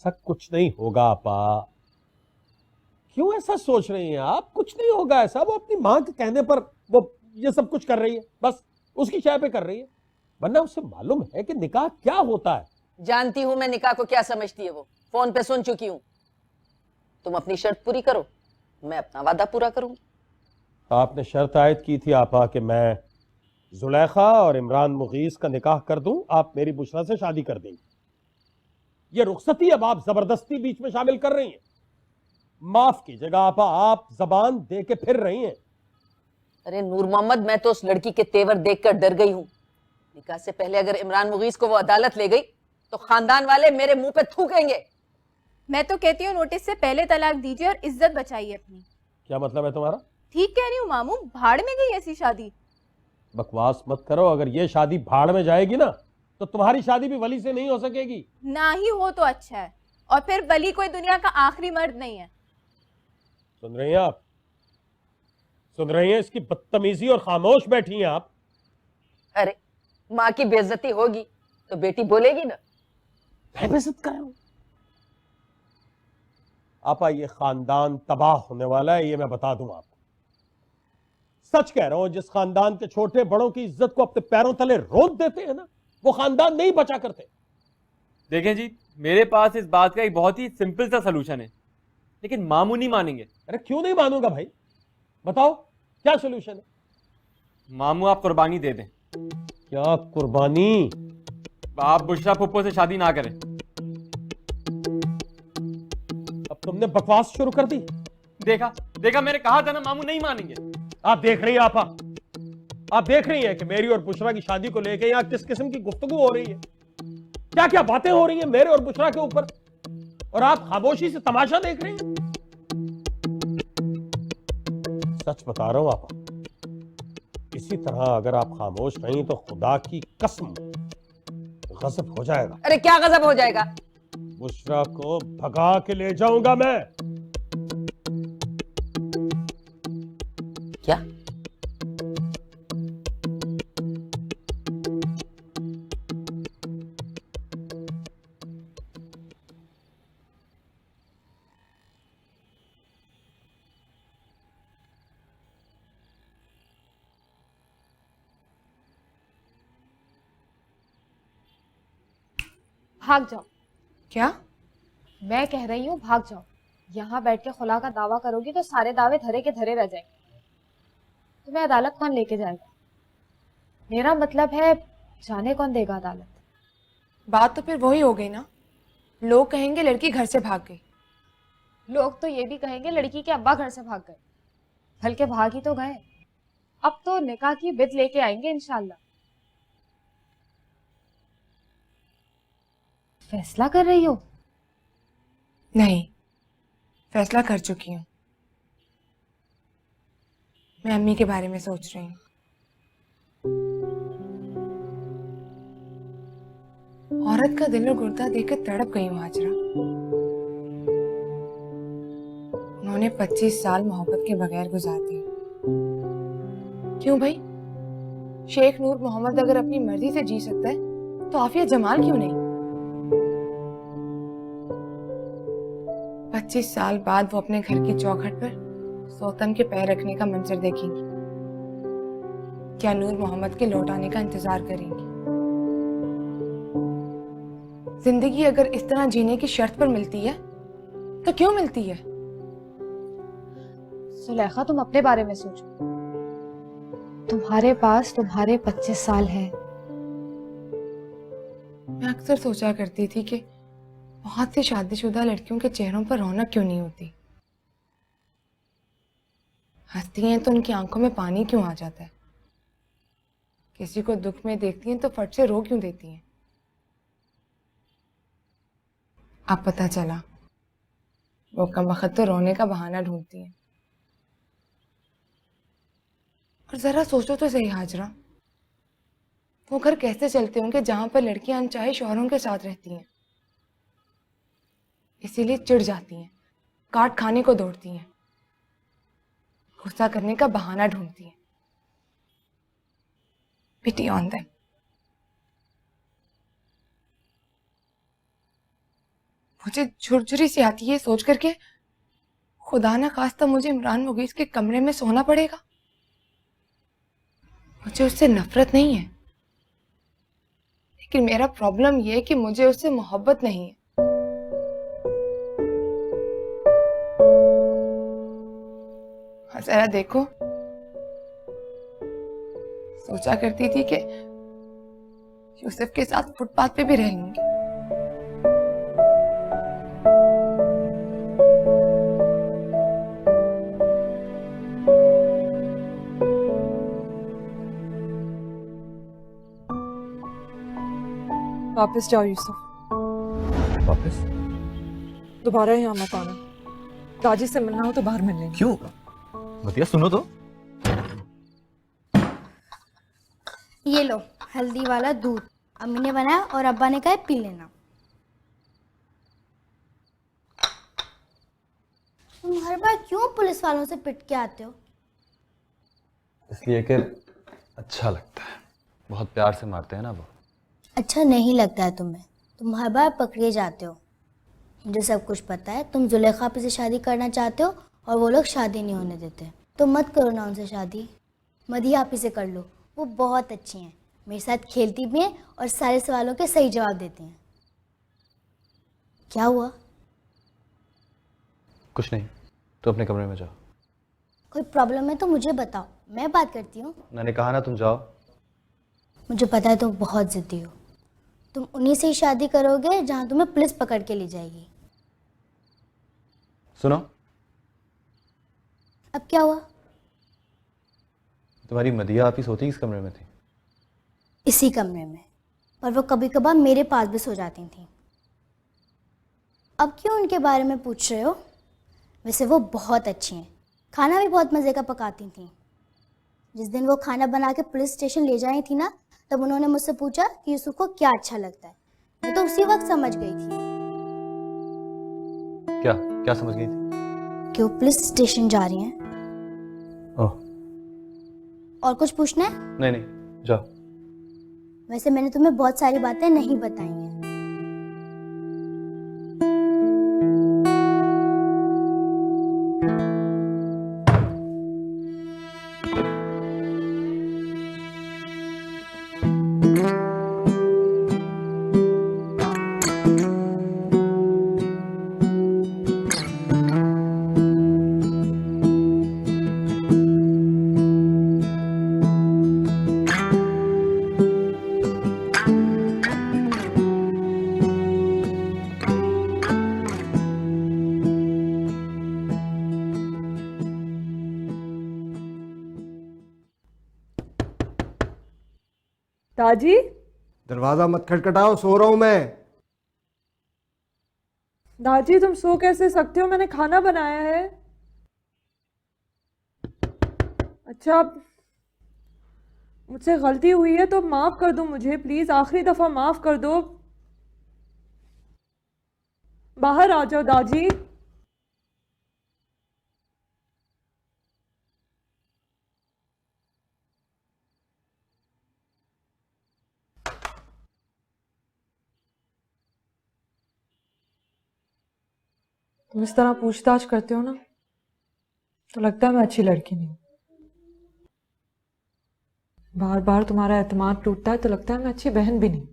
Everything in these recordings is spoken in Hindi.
ऐसा कुछ नहीं होगा आपा। क्यों ऐसा सोच रही हैं आप? कुछ नहीं होगा ऐसा। वो अपनी मां के कहने पर वो ये सब कुछ कर रही है, बस उसकी चाय पे कर रही है, वरना उसे मालूम है कि निकाह क्या होता है। जानती हूं मैं निकाह को क्या समझती है वो, फोन पे सुन चुकी हूं। तुम अपनी शर्त पूरी करो, मैं अपना वादा पूरा करूंगी। आपने शर्त आयद की थी आपा कि मैं जुलेखा और इमरान मुगीस का निकाह कर दूं, आप मेरी बुशरा से शादी कर देंगे। ये रुखसती अब आप जबरदस्ती बीच में शामिल कर रही हैं। माफ कीजिएगा आपा, आप जबान दे के फिर रही हैं। अरे नूर मोहम्मद, मैं तो उस लड़की के तेवर देखकर डर गई हूं। निकाह से पहले अगर इमरान मुगीस को वो अदालत ले गई तो खानदान वाले मेरे मुंह पे थूकेंगे। मैं तो कहती हूँ नोटिस से पहले तलाक दीजिए और इज्जत बचाइए अपनी। क्या मतलब है तुम्हारा? ठीक कह रही हूँ मामू, भाड़ में गई ऐसी शादी। बकवास मत करो। अगर ये शादी भाड़ में जाएगी ना तो तुम्हारी शादी भी वली से नहीं हो सकेगी। ना ही हो तो अच्छा है, और फिर वली कोई दुनिया का आखिरी मर्द नहीं है। सुन रही हैं आप? सुन रही हैं इसकी बदतमीजी? और खामोश बैठी हैं आप। अरे माँ की बेइज्जती होगी तो बेटी बोलेगी ना। मैं बेइज्जत कर रहा हूं? आपा ये खानदान तबाह होने वाला है, ये मैं बता दूं आपको। सच कह रहा हूं, जिस खानदान के छोटे बड़ों की इज्जत को अपने पैरों तले रोक देते हैं ना, वो खानदान नहीं बचा करते। देखें जी, मेरे पास इस बात का एक बहुत ही सिंपल सा सलूशन है, लेकिन मामू नहीं मानेंगे। अरे क्यों नहीं मानूंगा भाई? बताओ क्या सोल्यूशन है? मामू आप कुर्बानी दे दें। क्या कुर्बानी? आप बुशरा फुप्पो से शादी ना करें। अब तुमने बकवास शुरू कर दी। देखा देखा, मैंने कहा था ना, मामू नहीं मानेंगे। आप देख रही हैं आपा, आप देख रही हैं कि मेरी और बुशरा की शादी को लेकर यहां किस किस्म की गुफ्तगू हो रही है, क्या क्या बातें हो रही हैं मेरे और बुशरा के ऊपर, और आप खामोशी से तमाशा देख रहे हैं। सच बता रहा हूं आपा, इसी तरह अगर आप खामोश रही तो खुदा की कसम गजब हो जाएगा। अरे क्या गजब हो जाएगा? बुशरा को भगा के ले जाऊंगा मैं। क्या? भाग जाओ। क्या? मैं कह रही हूँ भाग जाओ। यहाँ बैठ के खुला का दावा करोगी तो सारे दावे धरे के धरे रह जाएंगे। तुम्हें अदालत कौन लेके जाएगा? मेरा मतलब है, जाने कौन देगा अदालत? बात तो फिर वही हो गई ना, लोग कहेंगे लड़की घर से भाग गई। लोग तो ये भी कहेंगे लड़की के अब्बा घर से भाग गए, बल्कि भाग ही तो गए। अब तो निकाह की बिद लेके आएंगे इंशाल्लाह। फैसला कर रही हो? नहीं, फैसला कर चुकी हूँ। मैं अम्मी के बारे में सोच रही हूँ। औरत का दिल और गुर्दा देखकर तड़प गई हूँ हाजरा। उन्होंने 25 साल मोहब्बत के बगैर गुजार दिए। क्यों भाई? शेख नूर मोहम्मद अगर अपनी मर्जी से जी सकता है तो आफिया जमाल क्यों नहीं? 25 साल बाद वो अपने घर की चौखट पर सौतन के पैर रखने का मंजर देखेंगी। क्या नूर मोहम्मद के लौट आने का इंतजार करेंगी? जिंदगी अगर इस तरह जीने की शर्त पर मिलती है तो क्यों मिलती है? सुलेखा, तुम अपने बारे में सोचो। तुम्हारे पास तुम्हारे 25 साल हैं। मैं अक्सर सोचा करती थी कि बहुत सी शादीशुदा लड़कियों के चेहरों पर रौनक क्यों नहीं होती। हंसती हैं तो उनकी आंखों में पानी क्यों आ जाता है। किसी को दुख में देखती हैं तो फट से रो क्यों देती हैं। अब पता चला, वो कमबख्त तो रोने का बहाना ढूंढती हैं। और जरा सोचो तो सही हाजरा, वो घर कैसे चलते होंगे जहां पर लड़कियां अनचाहे शौहरों के साथ रहती हैं। इसीलिए चिढ़ जाती हैं, काट खाने को दौड़ती हैं, गुस्सा करने का बहाना ढूंढती हैं। Pity on them. वो मुझे झुरझुरी सी आती है सोच करके खुदा ना खास्ता मुझे इमरान मुगीस के कमरे में सोना पड़ेगा। मुझे उससे नफरत नहीं है, लेकिन मेरा प्रॉब्लम ये है कि मुझे उससे मोहब्बत नहीं है। और जरा देखो, सोचा करती थी कि यूसुफ के साथ फुटपाथ पे भी रह लूंगी। वापस जाओ यूसुफ, वापस? दोबारा यहाँ मत आना। दाजी से मिलना हो तो बाहर मिल लेंगे। क्यों? बतिया सुनो तो। ये लो हल्दी वाला दूध, अम्मी ने बनाया और अब्बा ने कहा पी लेना। तुम हर बार क्यों पुलिस वालों से पिट के आते हो? इसलिए कि अच्छा लगता है, बहुत प्यार से मारते हैं ना वो। अच्छा नहीं लगता है तुम्हें? तुम हर बार पकड़े जाते हो। मुझे सब कुछ पता है। तुम जुलेखा आपी से शादी करना चाहते हो और वो लोग शादी नहीं होने देते। तो मत करो ना उनसे शादी, मदिया आपी से कर लो। वो बहुत अच्छी हैं, मेरे साथ खेलती भी हैं और सारे सवालों के सही जवाब देती हैं। क्या हुआ? कुछ नहीं, तो अपने कमरे में जाओ। कोई प्रॉब्लम है तो मुझे बताओ, मैं बात करती हूँ। मैंने कहा ना तुम जाओ। मुझे पता है तुम बहुत जिद्दी हो। तुम उन्हीं से ही शादी करोगे जहाँ तुम्हें पुलिस पकड़ के ले जाएगी। सुनो, अब क्या हुआ? तुम्हारी मदिया आपी सोती किस कमरे में थी? इसी कमरे में, पर वो कभी कभार मेरे पास भी सो जाती थी। अब क्यों उनके बारे में पूछ रहे हो? वैसे वो बहुत अच्छी हैं, खाना भी बहुत मज़े का पकाती थी। जिस दिन वो खाना बना के पुलिस स्टेशन ले जाई थी ना, तब उन्होंने मुझसे पूछा कि यूसुफ को क्या अच्छा लगता है। मैं तो उसी वक्त समझ गई थी क्या क्या समझ गई थी? कि वो पुलिस स्टेशन जा रही हैं। ओह और कुछ पूछना है? नहीं नहीं, जाओ। वैसे मैंने तुम्हें बहुत सारी बातें नहीं बताई हैं। दादी, दरवाजा मत खटखटाओ, सो रहा हूं मैं। दादी तुम सो कैसे सकते हो? मैंने खाना बनाया है। अच्छा, मुझसे गलती हुई है तो माफ कर दो मुझे, प्लीज आखिरी दफा माफ कर दो। बाहर आ जाओ दादी। तुम इस तरह पूछताछ करते हो ना, तो लगता है मैं अच्छी लड़की नहीं हूं। बार बार तुम्हारा एतमाद टूटता है तो लगता है मैं अच्छी बहन भी नहीं।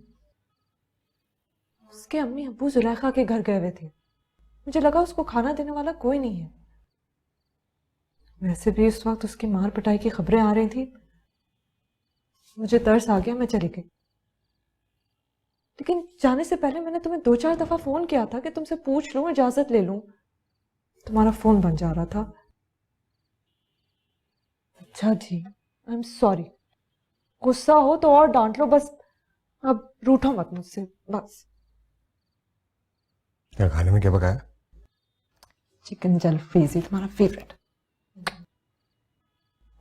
उसके अम्मी अब्बू जुलेखा के घर गए हुए थे, मुझे लगा उसको खाना देने वाला कोई नहीं है। वैसे भी उस वक्त उसकी मार पिटाई की खबरें आ रही थी। मुझे तरस आ गया, मैं चली गई। लेकिन जाने से पहले मैंने तुम्हें 2-4 दफा फोन किया था कि तुमसे पूछ लूं, इजाजत ले लूं। तुम्हारा फोन बन जा रहा था। अच्छा जी, आई एम सॉरी। गुस्सा हो तो और डांट लो, बस अब रूठो मत मुझसे, बस। क्या खाने में क्या पकाया? चिकन जलफेजी, तुम्हारा फेवरेट।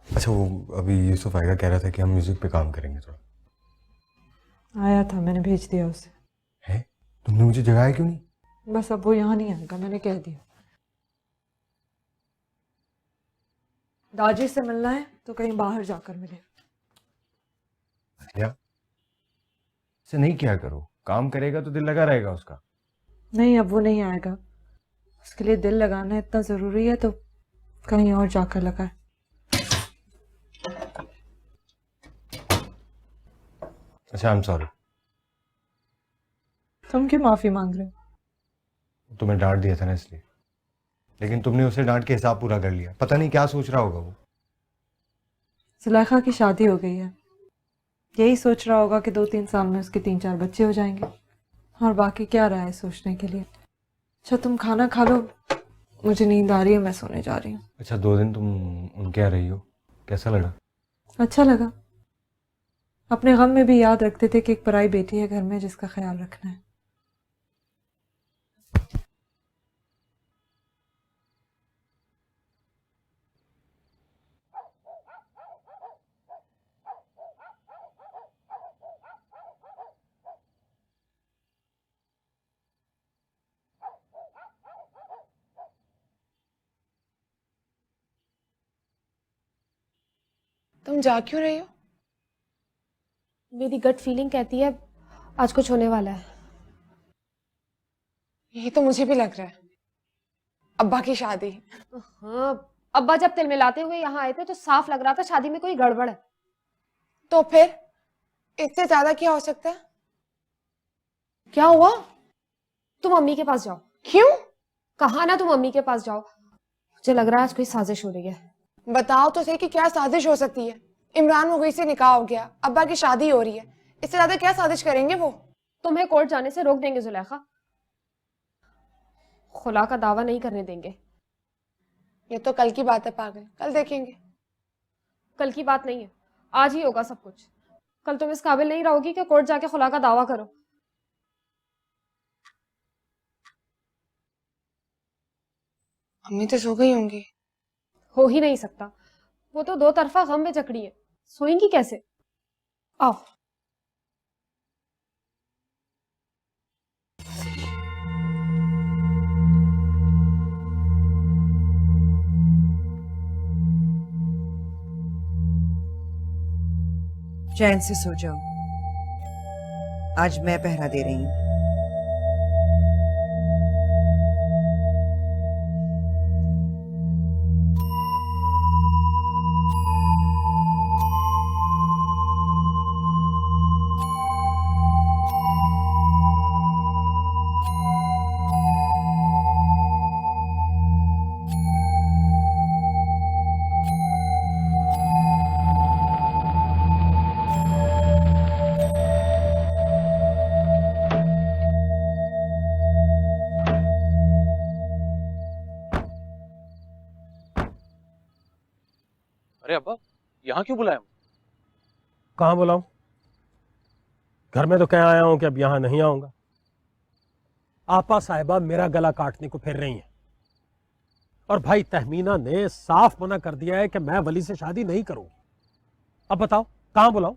अच्छा, वो अभी यूसुफ आएगा, कह रहा था कि हम म्यूजिक पे काम करेंगे थोड़ा। आया था, मैंने भेज दिया उसे। है? तुमने मुझे जगाया क्यों नहीं? बस अब वो यहाँ नहीं आएगा, मैंने कह दिया। दाजी से मिलना है तो कहीं बाहर जाकर मिले। या से नहीं किया करो, काम करेगा तो दिल लगा रहेगा उसका। नहीं, अब वो नहीं आएगा। उसके लिए दिल लगाना इतना ज़रूरी है तो कहीं और जाकर लगाए। अच्छा, आई एम सॉरी। तुम क्यों माफ़ी मांग रहे हो? तुम्हें डांट दिया था ना इसलिए। लेकिन तुमने उसे डांट के हिसाब पूरा कर लिया। पता नहीं क्या सोच रहा होगा वो। जुलेखा की शादी हो गई है, यही सोच रहा होगा कि 2-3 साल में उसके 3-4 बच्चे हो जाएंगे, और बाकी क्या रहा है सोचने के लिए। अच्छा, तुम खाना खा लो, मुझे नींद आ रही है, मैं सोने जा रही हूँ। अच्छा, 2 दिन तुम उनके यहाँ रही हो, कैसा लगा? अच्छा लगा। अपने गम में भी याद रखते थे कि एक पराई बेटी है घर में जिसका ख्याल रखना है। तुम जा क्यों रही हो? मेरी गट फीलिंग कहती है आज कुछ होने वाला है। यही तो मुझे भी लग रहा है। अब्बा की शादी। हाँ, अब्बा जब तिल मिलाते हुए यहाँ आए थे तो साफ लग रहा था शादी में कोई गड़बड़ है। तो फिर इससे ज्यादा क्या हो सकता है? क्या हुआ? तुम मम्मी के पास जाओ। क्यों? कहा ना तुम मम्मी के पास जाओ। मुझे लग रहा है आज कोई साजिश हो रही है। बताओ तो सही कि क्या साजिश हो सकती है। इमरान मुगीस से निकाह हो गया, अब्बा की शादी हो रही है, इससे ज्यादा क्या साजिश करेंगे वो? तुम्हें कोर्ट जाने से रोक देंगे जुलेखा, खुला का दावा नहीं करने देंगे। ये तो कल की बात है पागल, कल देखेंगे। कल की बात नहीं है, आज ही होगा सब कुछ। कल तुम इस काबिल नहीं रहोगी कि कोर्ट जाके खुला का दावा करो। अम्मी तो सो गई होंगी। हो ही नहीं सकता, वो तो 2 तरफा गम में जकड़ी है, सोएंगी कैसे? आओ। चैन से सो जाओ, आज मैं पहरा दे रही हूँ। अरे अब्बा, यहाँ क्यों बुलाया? कहाँ बुलाऊं? घर में तो कह आया हूं कि अब यहां नहीं आऊंगा। आपा साहिबा मेरा गला काटने को फिर रही हैं, और भाई तहमीना ने साफ मना कर दिया है कि मैं वली से शादी नहीं करूंगी। अब बताओ कहाँ बुलाऊं?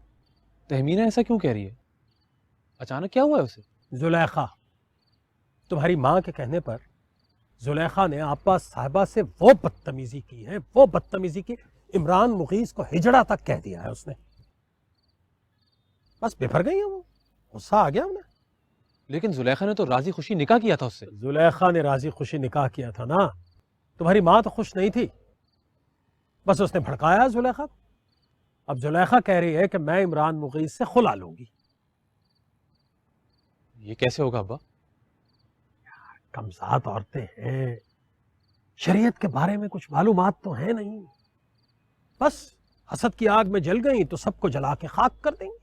तहमीना ऐसा क्यों कह रही है? अचानक क्या हुआ है उसे? जुलेखा, तुम्हारी माँ के कहने पर जुलेखा ने आपा साहिबा से वो बदतमीजी की है, वो बदतमीजी की, इमरान मुगीस को हिजड़ा तक कह दिया है उसने। बस बिफर गई है वो, गुस्सा आ गया उन्हें। लेकिन जुलेखा ने तो राजी खुशी निकाह किया था उससे। जुलेखा ने राजी खुशी निकाह किया था ना, तुम्हारी माँ तो खुश नहीं थी, बस उसने भड़काया जुलेखा को। अब जुलेखा कह रही है कि मैं इमरान मुगीस से खुला लूंगी। ये कैसे होगा अब्बा? कमज़ाद औरतें हैं, शरीयत के बारे में कुछ मालूमात तो है नहीं, बस हसद की आग में जल गई तो सबको जला के खाक कर देंगे।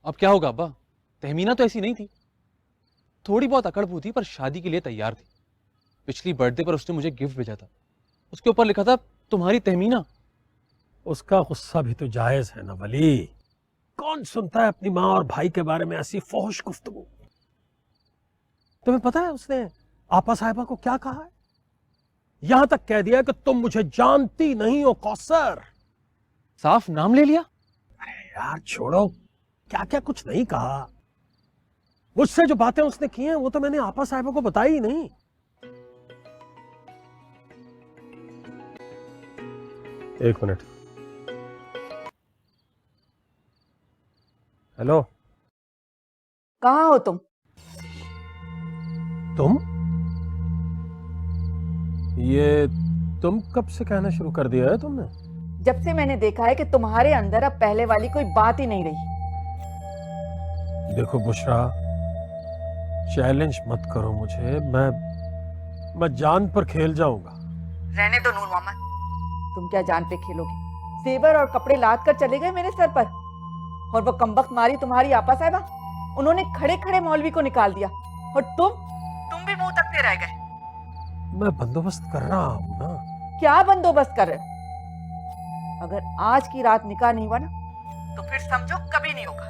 अब क्या होगा अब्बा? तहमीना तो ऐसी नहीं थी, थोड़ी बहुत अकड़पू थी पर शादी के लिए तैयार थी। पिछली बर्थडे पर उसने मुझे गिफ्ट भेजा था, उसके ऊपर लिखा था तुम्हारी तहमीना। उसका गुस्सा भी तो जायज है ना वली, कौन सुनता है अपनी माँ और भाई के बारे में ऐसी फौश गुफ्तगू। तुम्हें पता है उसने आपा साहिबा को क्या कहा है? यहां तक कह दिया कि तुम मुझे जानती नहीं हो कौसर। साफ नाम ले लिया। अरे यार छोड़ो, क्या क्या कुछ नहीं कहा। मुझसे जो बातें उसने की हैं वो तो मैंने आपा साहिबा को बताई ही नहीं। एक मिनट। हेलो, कहाँ हो तुम? तुम? ये तुम कब से कहना शुरू कर दिया है तुमने? जब से मैंने देखा है कि तुम्हारे अंदर अब पहले वाली कोई बात ही नहीं रही। देखो बुशरा, चैलेंज मत करो मुझे, मैं जान पर खेल जाऊंगा। रहने दो नूर मोहम्मद, तुम क्या जान पे खेलोगे? जेवर और कपड़े लाद कर चले गए मेरे सर पर, और वो कमबख्त मारी तुम्हारी आपा साहिबा, उन्होंने खड़े खड़े मौलवी को निकाल दिया, और तुम भी मुंह तकते रह गए। मैं बंदोबस्त कर रहा हूं ना। क्या बंदोबस्त कर रहे हो? अगर आज की रात निकाह नहीं हुआ ना, तो फिर समझो कभी नहीं होगा।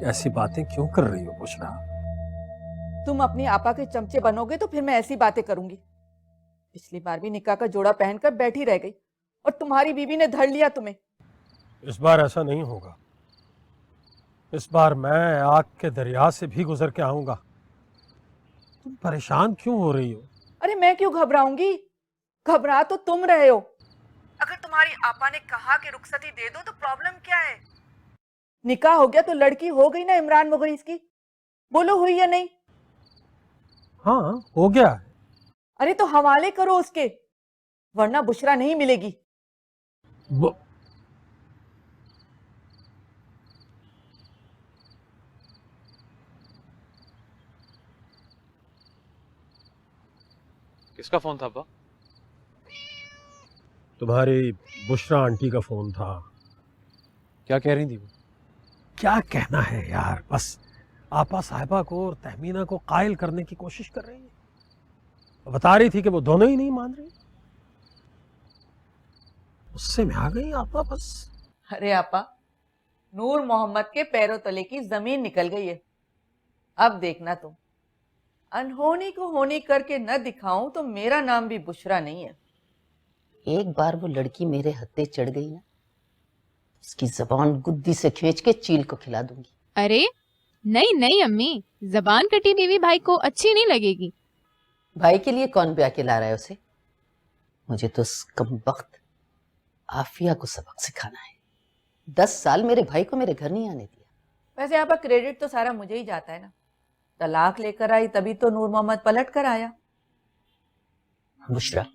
ऐसी बातें क्यों कर रही हो बुशरा? तुम अपनी आपा के चमचे बनोगे तो फिर मैं ऐसी बातें करूंगी। पिछली बार भी निकाह का जोड़ा पहनकर बैठी रह गई, और तुम्हारी बीवी ने धर लिया तुम्हें। इस बार ऐसा नहीं होगा। इस बार मैं आग के दरिया से भी गुजर के आऊंगा। तुम परेशान क्यों हो रही हो? अरे मैं क्यों घबराऊंगी? घबरा तो तुम रहे हो। अगर तुम्हारी आपा ने कहा कि रुखसती दे दो तो प्रॉब्लम क्या है? निकाह हो गया तो लड़की हो गई ना इमरान मुगीस की। बोलो हुई या नहीं? हाँ, हो गया है। अरे तो हवाले करो उसके, वरना बुशरा नहीं मिलेगी। किसका फोन था अब्बा? तुम्हारी बुशरा आंटी का फोन था। क्या कह रही थी वो? क्या कहना है यार, बस आपा साहिबा को और तहमीना को कायल करने की कोशिश कर रही है। बता रही थी कि वो दोनों ही नहीं मान रही। उससे में आ गई आपा बस। अरे आपा, नूर मोहम्मद के पैरों तले की जमीन निकल गई है। अब देखना तुम, अनहोनी को होनी करके न दिखाऊं तो मेरा नाम भी बुशरा नहीं है। एक बार वो लड़की मेरे हत्थे चढ़ गई ना, उसकी जबान गुद्दी से खींच के चील को खिला दूंगी। अरे नहीं नहीं अम्मी, जबान कटी बीवी भाई को अच्छी नहीं लगेगी। भाई के लिए कौन ब्याह के ला रहा है उसे? मुझे तो उस कमबख्त आफिया को सबक सिखाना है। 10 साल मेरे भाई को मेरे घर नहीं आने दिया। वैसे आपका क्रेडिट तो सारा मुझे ही जाता है ना। तलाक लेकर आई तभी तो नूर मोहम्मद पलट कर आया। बुशरा,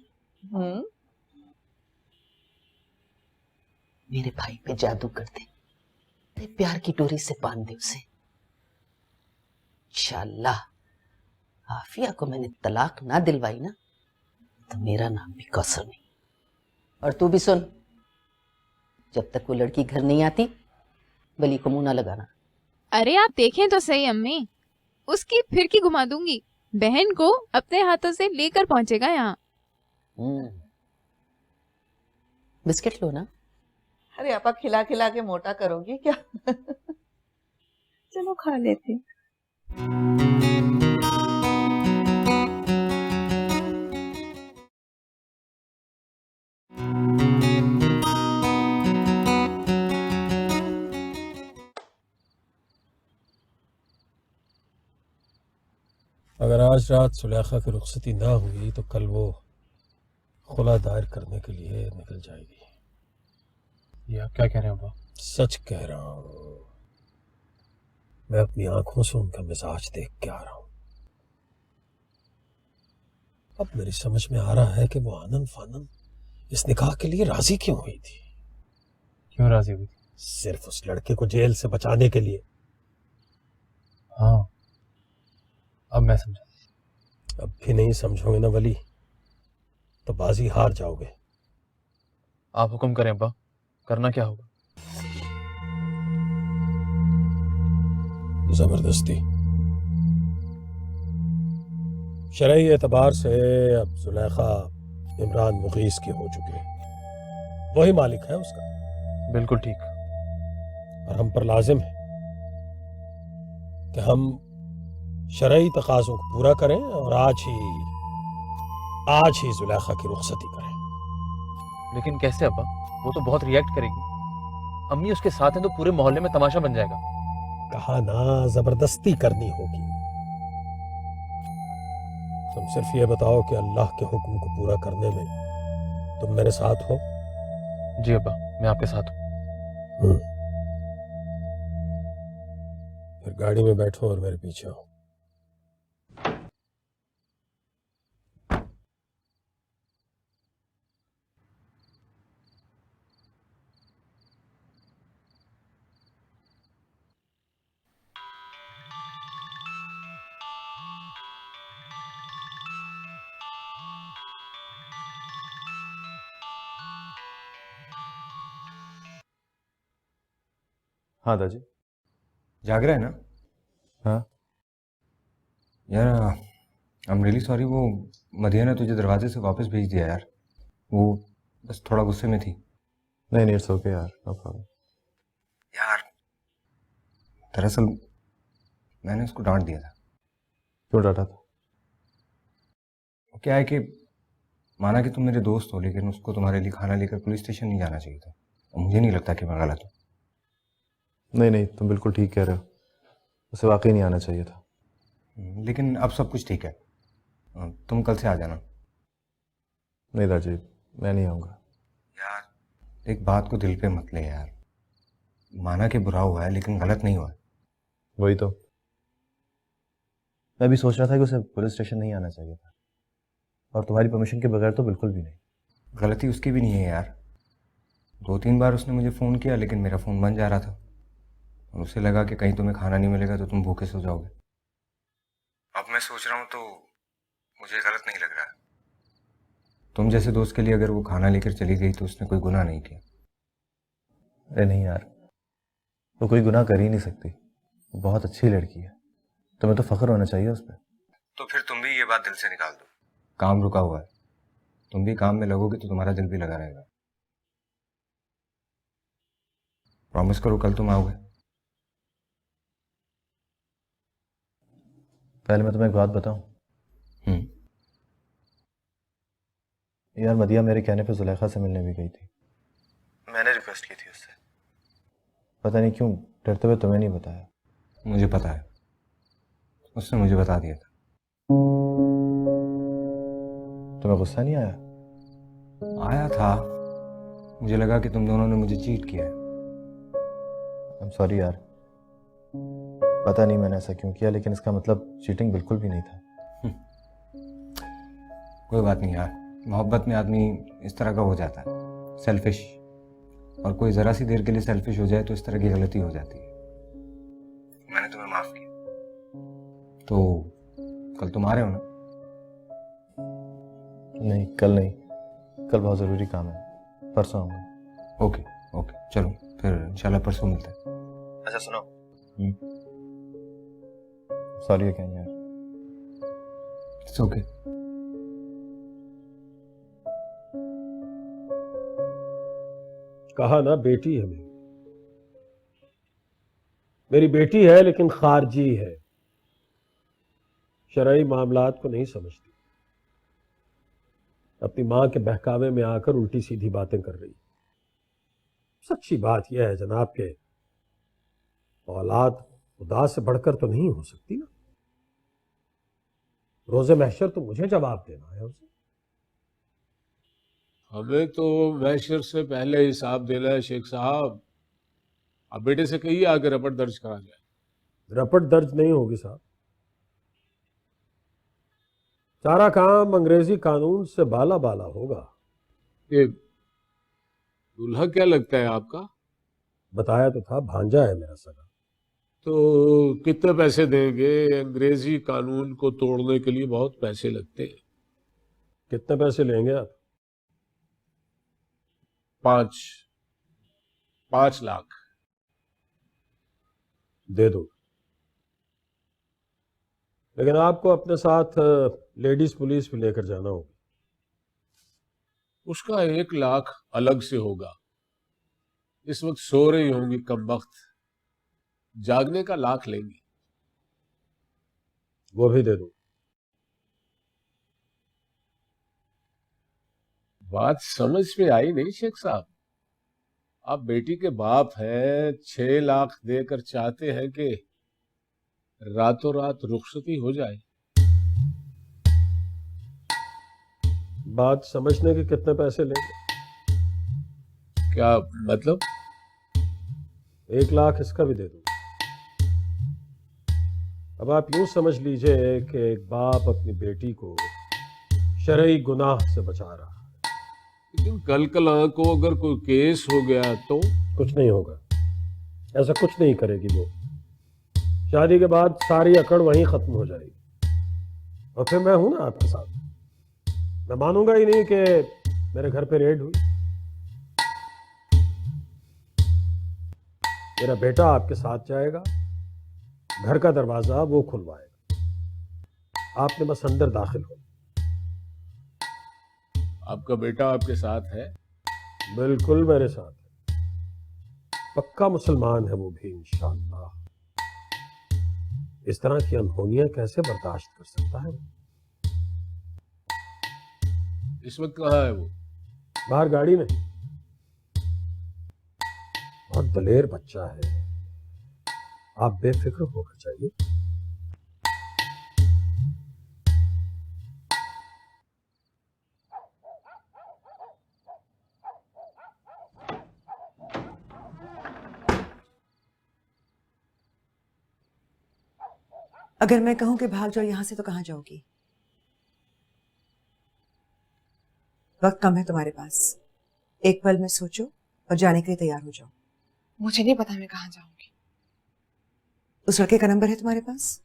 मेरे भाई पे जादू कर दे, तेरे प्यार की डोरी से बांध दे उसे। इंशाअल्लाह आफिया को मैंने तलाक ना दिलवाई ना, तो मेरा नाम भी कौसर नहीं। और तू भी सुन, जब तक वो लड़की घर नहीं आती बली को मुंह ना लगाना। अरे आप देखें तो सही अम्मी, उसकी फिरकी घुमा दूंगी, बहन को अपने हाथों से लेकर पहुंचेगा यहाँ। बिस्किट लो ना। अरे आपा खिला खिला के मोटा करोगी क्या? चलो खा लेते। अगर आज रात सुलेखा की रुखसती ना हुई तो कल वो खुला दायर करने के लिए निकल जाएगी। ये आप क्या कह रहे हैं अब्बा? सच कह रहा हूं, मैं अपनी आंखों से उनका मिजाज देख के आ रहा हूं। अब मेरी समझ में आ रहा है कि वो आनन फानन इस निकाह के लिए राजी क्यों हुई थी। क्यों राजी हुई थी? सिर्फ उस लड़के को जेल से बचाने के लिए। हाँ, अब मैं समझा। अब भी नहीं समझोगे ना वली, तो बाजी हार जाओगे। आप हुक्म करें अब्बा, करना क्या होगा? जबरदस्ती। शरई एतबार से अब जुलेखा इमरान मुगीस की हो चुकी है, वही मालिक है उसका। बिल्कुल ठीक। और हम पर लाजिम है कि हम शरई तकाज़ों को पूरा करें और आज ही जुलेखा की रुखसती करें। लेकिन कैसे अब्बा? वो तो बहुत रिएक्ट करेगी। अम्मी उसके साथ हैं तो पूरे मोहल्ले में तमाशा बन जाएगा। कहा ना, जबरदस्ती करनी होगी। तुम सिर्फ ये बताओ कि अल्लाह के हुक्म को पूरा करने में तुम मेरे साथ हो? जी अब्बा, मैं आपके साथ हूँ। फिर गाड़ी में बैठो और मेरे पीछे आओ। हाँ दादी। जाग रहा है ना? हाँ यार, आई एम रियली सॉरी, वो मधिया ने तुझे दरवाजे से वापस भेज दिया यार। वो बस थोड़ा गुस्से में थी। नहीं नहीं, इट्स ओके यार, नो प्रॉब्लम। यार दरअसल मैंने उसको डांट दिया था। क्यों डांटा था? क्या है कि माना कि तुम मेरे दोस्त हो, लेकिन उसको तुम्हारे लिए खाना लेकर पुलिस स्टेशन नहीं जाना चाहिए था। और मुझे नहीं लगता कि मैं गलत हूँ। नहीं नहीं, तुम बिल्कुल ठीक कह रहे हो, उसे वाकई नहीं आना चाहिए था। लेकिन अब सब कुछ ठीक है, तुम कल से आ जाना। नहीं राजीव, मैं नहीं आऊँगा। यार एक बात को दिल पे मत ले यार, माना कि बुरा हुआ है लेकिन गलत नहीं हुआ है। वही तो मैं भी सोच रहा था कि उसे पुलिस स्टेशन नहीं आना चाहिए था, और तुम्हारी परमिशन के बगैर तो बिल्कुल भी नहीं। गलती उसकी भी नहीं है यार। 2-3 बार उसने मुझे फ़ोन किया, लेकिन मेरा फ़ोन बंद जा रहा था, और उसे लगा कि कहीं तुम्हें खाना नहीं मिलेगा तो तुम भूखे सो जाओगे। अब मैं सोच रहा हूँ तो मुझे गलत नहीं लग रहा है। तुम जैसे दोस्त के लिए अगर वो खाना लेकर चली गई तो उसने कोई गुनाह नहीं किया। अरे नहीं यार, वो कोई गुनाह कर ही नहीं सकती, वो बहुत अच्छी लड़की है, तुम्हें तो फख्र होना चाहिए उस पर। तो फिर तुम भी ये बात दिल से निकाल दो। काम रुका हुआ है, तुम भी काम में लगोगे तो तुम्हारा दिल भी लगा रहेगा। प्रॉमिस करो कल तुम आओगे। पहले मैं तुम्हें एक बात बताऊं। यार मदिया मेरे कहने पे जुलेखा से मिलने भी गई थी। मैंने रिक्वेस्ट की थी उससे, पता नहीं क्यों डरते हुए तुम्हें नहीं बताया। मुझे पता है, उसने मुझे बता दिया था। तुम्हें गुस्सा नहीं आया? आया था, मुझे लगा कि तुम दोनों ने मुझे चीट किया है। आई एम सॉरी यार, पता नहीं मैंने ऐसा क्यों किया, लेकिन इसका मतलब चीटिंग बिल्कुल भी नहीं था। कोई बात नहीं यार, मोहब्बत में आदमी इस तरह का हो जाता है, सेल्फिश, और कोई ज़रा सी देर के लिए सेल्फिश हो जाए तो इस तरह की गलती हो जाती है। मैंने तुम्हें माफ़ किया, तो कल तुम आ रहे हो ना? नहीं कल नहीं, कल बहुत ज़रूरी काम है, परसों आऊँगा। ओके ओके, चलो फिर इंशाल्लाह परसों मिलते हैं। अच्छा सुनो, सॉरी अगेन यार। It's okay. कहा ना बेटी है मेरी बेटी है, लेकिन खारजी है, शरई मामलात को नहीं समझती, अपनी मां के बहकावे में आकर उल्टी सीधी बातें कर रही। सच्ची बात यह है जनाब के औलाद खुदा से बढ़कर तो नहीं हो सकती ना। रोज़े महशर तो मुझे जवाब देना है उसे। हमें तो महशर से पहले हिसाब देना है शेख साहब। अब बेटे से कहिए आगे रपट दर्ज करा जाए। रपट दर्ज नहीं होगी साहब, सारा काम अंग्रेजी कानून से बाला बाला होगा। ये दूल्हा क्या लगता है आपका? बताया तो था, भांजा है मेरा सगा। तो कितने पैसे देंगे? अंग्रेजी कानून को तोड़ने के लिए बहुत पैसे लगते हैं। कितने पैसे लेंगे आप? 5 लाख दे दो, लेकिन आपको अपने साथ लेडीज पुलिस भी लेकर जाना होगा। उसका 1 लाख अलग से होगा। इस वक्त सो रही होंगी कमबख्त, जागने का लाख लेंगी। वो भी दे दो। बात समझ में आई नहीं शेख साहब। आप बेटी के बाप हैं, 6 लाख देकर चाहते हैं कि रातों रात रुखसती हो जाए। बात समझने के कितने पैसे लेंगे? क्या मतलब? 1 लाख इसका भी दे दो। अब आप यूं समझ लीजिए कि एक बाप अपनी बेटी को शरई गुनाह से बचा रहा है। लेकिन कल कल को अगर कोई केस हो गया तो? कुछ नहीं होगा, ऐसा कुछ नहीं करेगी वो। शादी के बाद सारी अकड़ वहीं खत्म हो जाएगी, और फिर मैं हूं ना आपके साथ। मैं मानूंगा ही नहीं कि मेरे घर पे रेड हुई। मेरा बेटा आपके साथ जाएगा, घर का दरवाजा वो खुलवाएगा, आपने बस अंदर दाखिल हो। आपका बेटा आपके साथ है? बिल्कुल मेरे साथ है, पक्का मुसलमान है वो भी इंशाअल्लाह। इस तरह की अनहोनियां कैसे बर्दाश्त कर सकता है वो? इस वक्त कहाँ है वो? बाहर गाड़ी में। बहुत दलेर बच्चा है, आप बेफिक्र होकर जाइए। अगर मैं कहूं कि भाग जाओ यहां से तो कहां जाओगी? वक्त कम है तुम्हारे पास, एक पल में सोचो और जाने के लिए तैयार हो जाओ। मुझे नहीं पता मैं कहाँ जाऊंगी। उस लड़के का नंबर है तुम्हारे पास?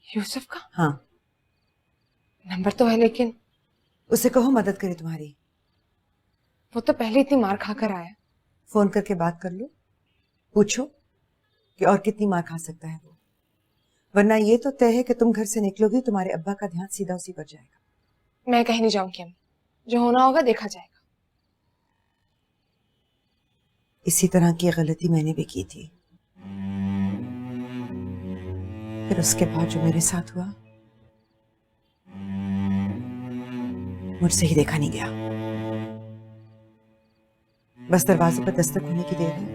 यूसुफ का हाँ। नंबर तो है, लेकिन उससे कहो मदद करे तुम्हारी। वो तो पहले इतनी मार खाकर आया। फोन करके बात कर लो, पूछो कि और कितनी मार खा सकता है वो, वरना ये तो तय है कि तुम घर से निकलोगी तुम्हारे अब्बा का ध्यान सीधा उसी पर जाएगा। मैं कहीं नहीं जाऊंगी अम्मी, जो होना होगा देखा जाएगा। इसी तरह की गलती मैंने भी की थी, फिर उसके बाद जो मेरे साथ हुआ मुझसे ही देखा नहीं गया। बस दरवाजे पर दस्तक होने की देर है,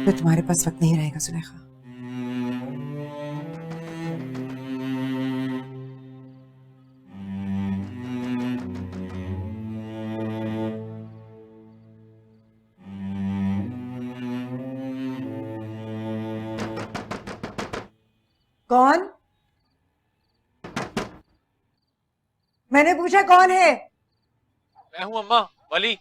फिर तुम्हारे पास वक्त नहीं रहेगा सुलेखा। कौन? मैंने पूछा कौन है? मैं हूं अम्मा, वली।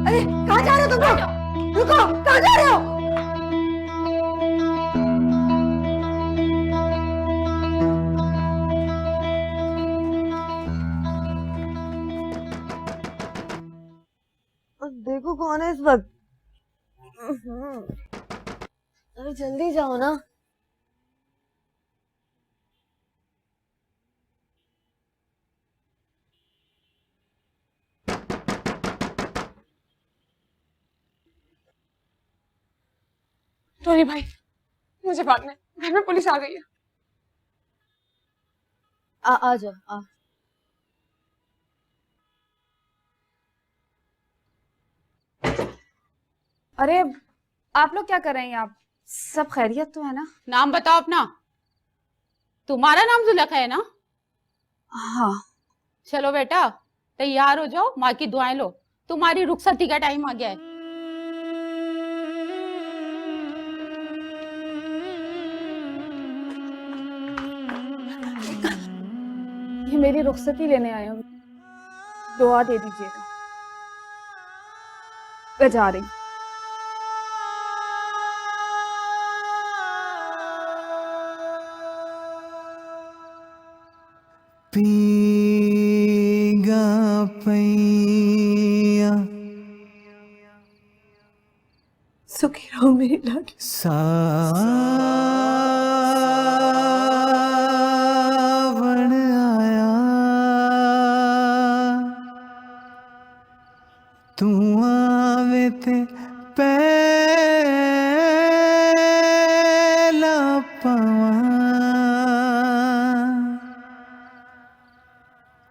अरे कहाँ जा रहे हो तुम लोग? रुको, कहाँ जा रहे हो? देखो कौन है इस वक्त। अरे जल्दी जाओ ना। टोनी भाई, मुझे भागना है, घर में पुलिस आ गई है। आ जाओ आ। अरे आप लोग क्या कर रहे हैं? आप सब खैरियत तो है ना? नाम बताओ अपना। तुम्हारा नाम जुलेखा है ना? हाँ। चलो बेटा तैयार हो जाओ, माँ की दुआएं लो, तुम्हारी रुखसती का टाइम आ गया है। ये मेरी रुखसती लेने आए हो, दुआ दे दीजिएगा। मैं जा रही हूँ। पीगा पैया सुखी रहो मेरी लाडली। सावन आया तू आवे ते पहला पावा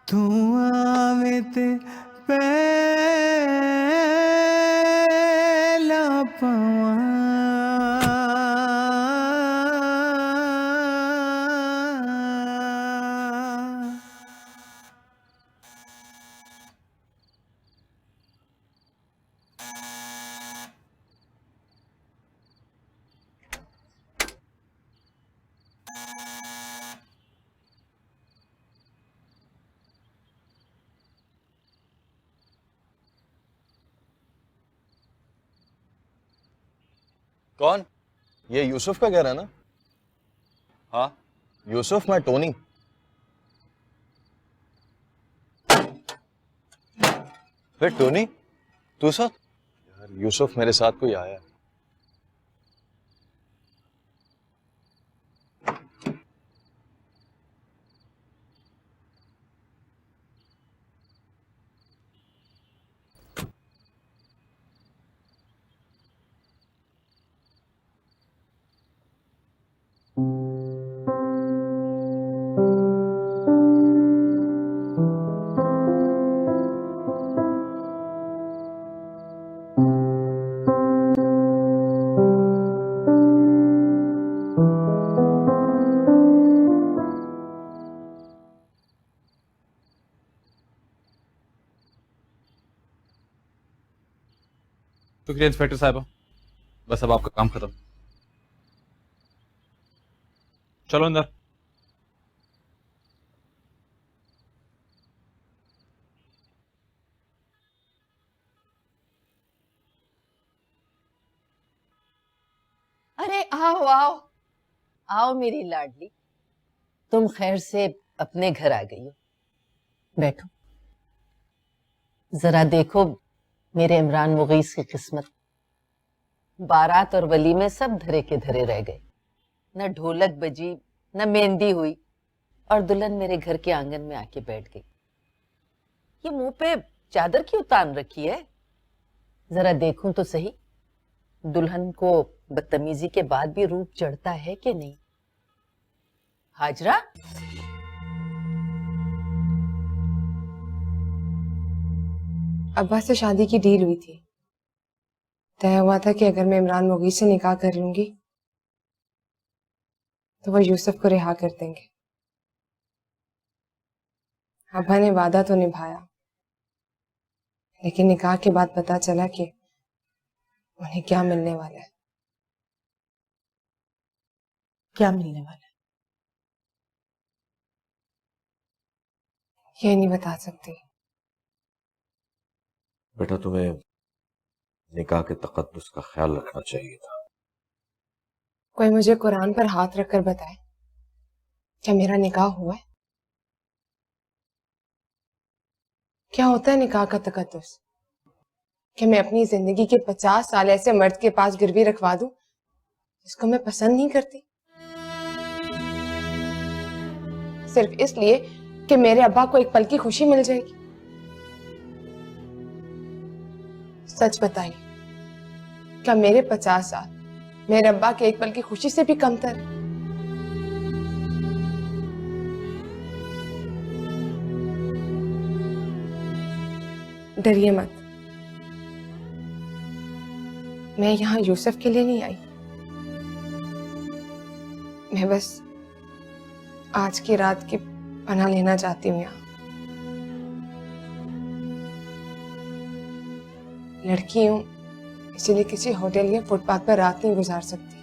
तू आवे ते पहला पावा कौन? ये यूसुफ का घर है ना? हाँ यूसुफ, मैं टोनी। फिर टोनी तू साथ? यार यूसुफ मेरे साथ कोई आया है। शुक्रिया इंस्पेक्टर साहब, बस अब आपका काम खत्म। चलो अंदर। अरे आओ आओ आओ मेरी लाडली, तुम खैर से अपने घर आ गई हो। बैठो, जरा देखो मेरे इमरान मुगीस की किस्मत। बारात और वलीमे सब धरे के धरे रह गए, न ढोलक बजी न मेहंदी हुई, और दुल्हन मेरे घर के आंगन में आके बैठ गई। ये मुंह पे चादर क्यों तान रखी है? जरा देखूं तो सही, दुल्हन को बदतमीजी के बाद भी रूप चढ़ता है कि नहीं? हाजरा, अब्बा से शादी की डील हुई थी। तय हुआ था कि अगर मैं इमरान मुगीस से निकाह कर लूंगी तो वो यूसुफ को रिहा कर देंगे। अब्बा ने वादा तो निभाया, लेकिन निकाह के बाद पता चला कि उन्हें क्या मिलने वाला है। क्या मिलने वाला है? ये नहीं बता सकती। बेटा तुम्हें निकाह के तकद्दुस का ख्याल रखना चाहिए था। कोई मुझे कुरान पर हाथ रखकर बताए, क्या मेरा निकाह हुआ है? क्या होता है निकाह का तकद्दुस? कि मैं अपनी जिंदगी के 50 साल ऐसे मर्द के पास गिरवी रखवा दूं जिसको मैं पसंद नहीं करती, सिर्फ इसलिए कि मेरे अब्बा को एक पल की खुशी मिल जाएगी। सच बताइए, क्या मेरे 50 साल मेरे अब्बा के एक पल की खुशी से भी कमतर है? डरिए मत, मैं यहाँ यूसुफ के लिए नहीं आई। मैं बस आज की रात की पनाह लेना चाहती हूँ यहाँ। लड़की हूँ, इसलिए किसी होटल या फुटपाथ पर रात नहीं गुजार सकती।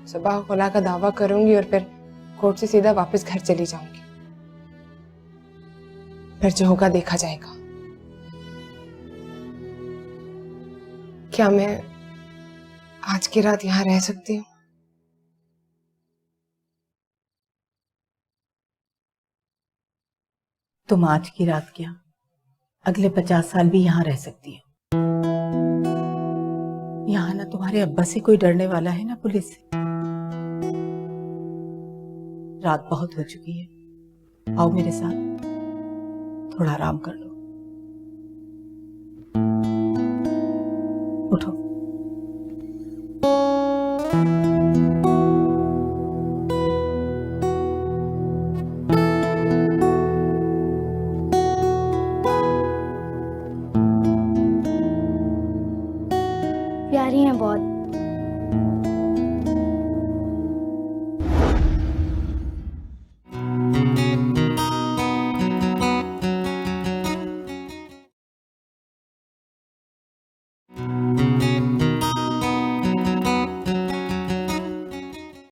सुबह खुला का दावा करूंगी और फिर कोर्ट से सीधा वापस घर चली जाऊंगी। फिर जो होगा देखा जाएगा। क्या मैं आज की रात यहाँ रह सकती हूँ? तुम आज की रात क्या, अगले 50 साल भी यहाँ रह सकती हो। यहाँ ना तुम्हारे अब्बा से कोई डरने वाला है ना पुलिस से। रात बहुत हो चुकी है, आओ मेरे साथ, थोड़ा आराम कर लो। उठो।